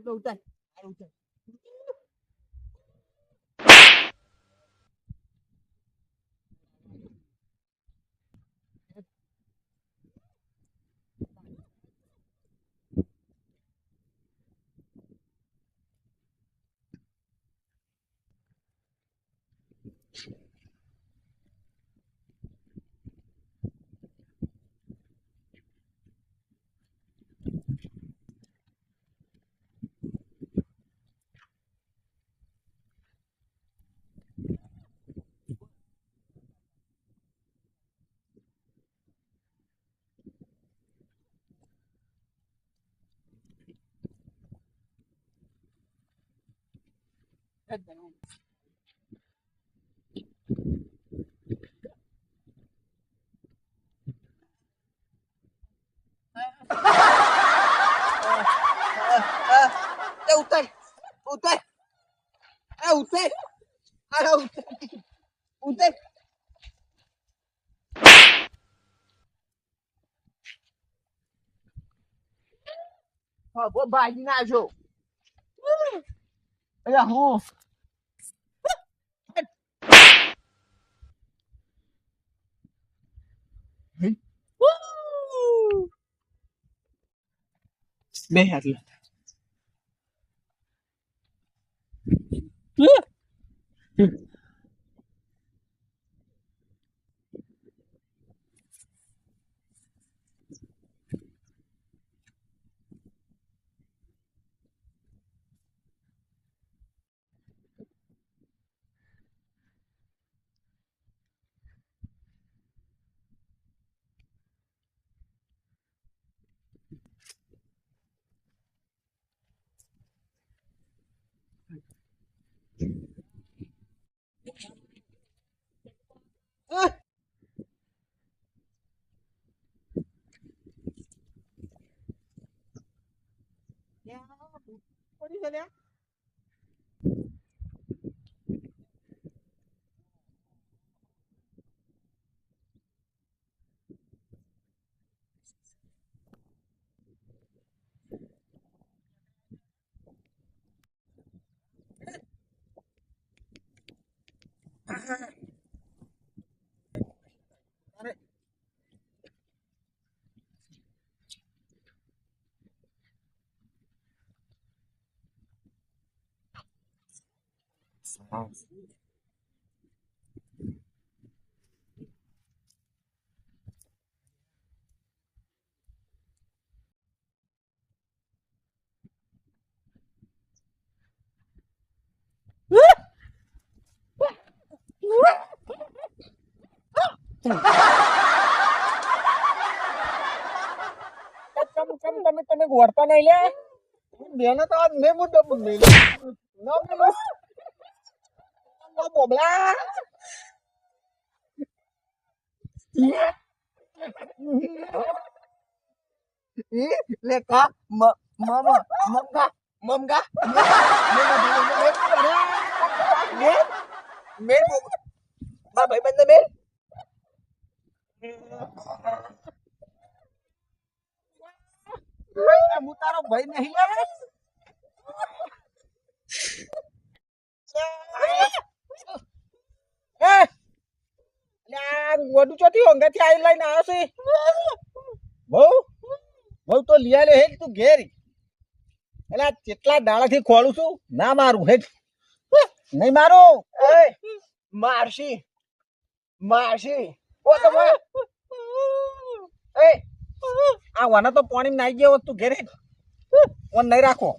તો ઉતાર ઉતાર ઉતાર ઉતાર ઉતાર ઉતાર ભાજી નાખો અલ્યા હું બે હાથ પડી છે લ્યા તમે ગોળતા નહીં લે બેને તો આજ મેં મુદ્દો નહીં લે બોબલા લે કા મમગા મમગા મેલ બા ભાઈ બંધ મેલ હું તારો ભાઈ નહીં વડું ચોથી અંગાથી આવી લઈને આવ્યો છે બહુ બહુ તો લીયા લે હેડ તું ઘેર એટલે કેટલા દાડાથી ખોલું છું ના મારું હેડ નહીં મારું મારશી મારશી ઓ તમે એ આ વાના તો પાણી નાઈ ગયો તું ઘેર હેડ ઓન નહીં રાખો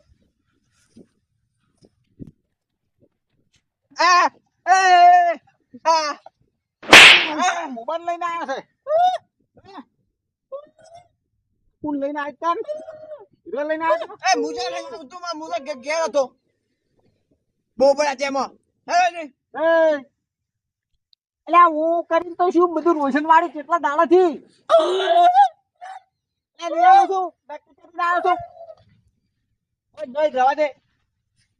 આ એ આ મોબાઈલ લઈને આવ્યા છે ફૂલ લઈને આવ્યા હીરો લઈને આવ્યા એ મુજે લઈને તું માં મુજે ઘેર હતો બોબડા જેમાં હે ને એટલે હું કરીને તો શું બધું રોશન વાળી કેટલા દાડા થી એ લઈ આવ્યો છું બેકરી કરીને આવ્યો છું ઓય નહીં જવા દે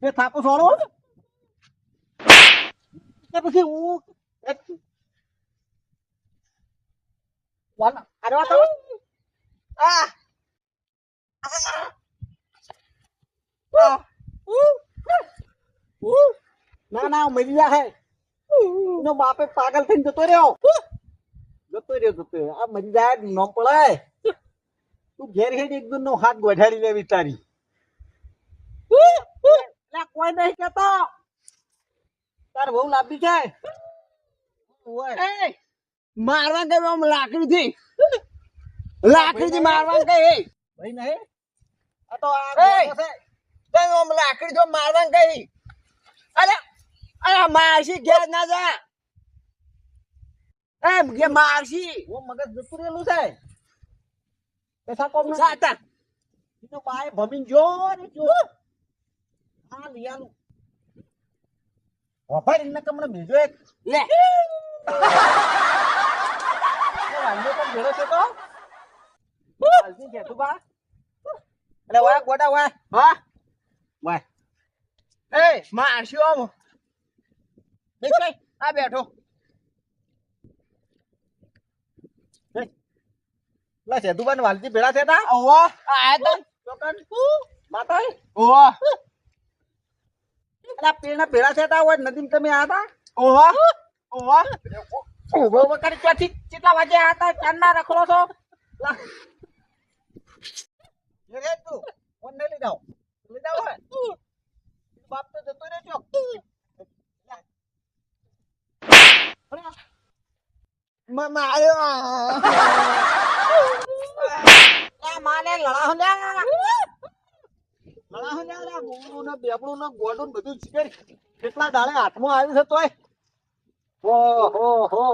બે થાપો સોળો કે પછી હું વાલા અરે વાત આ ના ના મરી જા હે એનો બાપે પાગલ થઈને જતો રહ્યો આ મરી જાય ન પડાય તું ઘેર હેડ એક દૂર નો હાથ ગોઠાડી લેવી તારી કોઈ નહીં કેતો તાર બહુ લાંબી છે મારવા ગયો આમ લાકડીથી મારવા ગઈ ભાઈ નહીં આ તો આ આમ લાકડી જો મારવા ગઈ અરે અરે મારશી ઘેર ના જા એમ કે મારશી ઓ મગજ જતું રહેલું છે પૈસા કોમ ના સાતા તો બાય ભમીન જો ને જો હા લિયાનું વફાર ઇન્ને કમણે મેજો એક લે વાંધો કોમ ઘેરો છે તો હાલતી કે તું બા અરે વાય ગોડા વાય હા વાય એ મારશી આમ દેખ આ બેઠો લા સેતુબાન વાલજી ભેળા થયા તા ઓવા આયા ચોકન માતા ઓવા અલા પેલા ભેળા થયા તા હોય નદીમ તમે આયા તા ઓવા ઓવા ઉભો વખત ક્યાંથી કેટલા વાગે આયા તા ચાંદના રખડો છો લા રે તું ફોન નહીં લઈ જાઓ હોય બાપ તો જતો રહ્યો છો માર્યો માને લડા હો બોલું ને બેપડું ને ગોડું બધું શીખર કેટલા દાડે હાથમાં આવ્યું છે તોય ઓહો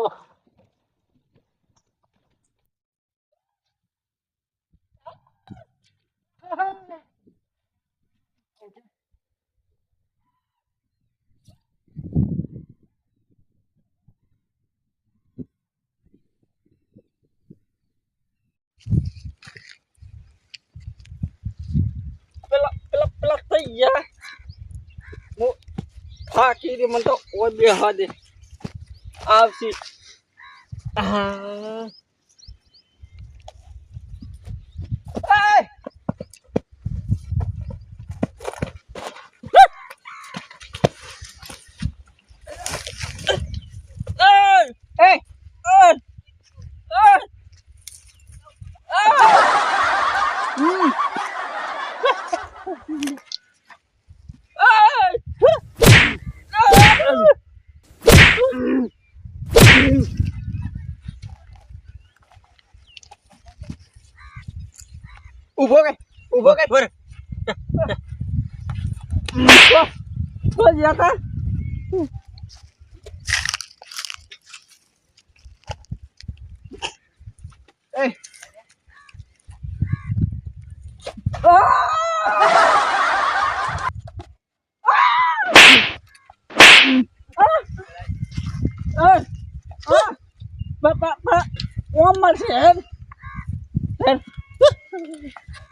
પેલા થઈ ગયા હું થાકી રે મને તો ઓય બે હાદે આવશી હા ઉભો કઈ બર તો જતા એ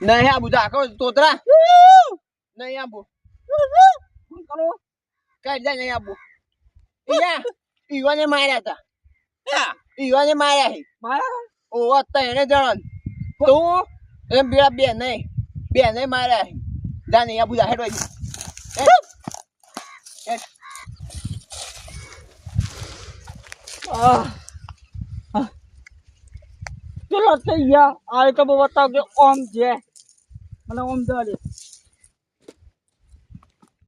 નહીં આબુ આખો તોતરા નહીં આબુ કઈ જાય નહીં આબુ ઈવાને માર્યા હતા ઈવાને માર્યા છે ઓ હતા એને જણ તું એમ પેલા બે નહીં માર્યા છે જા નહીં આબુ હેડ હોય ચલો થઈ ગયા આ તો બતાવ કે ઓમ છે મને ઓમ જવા દે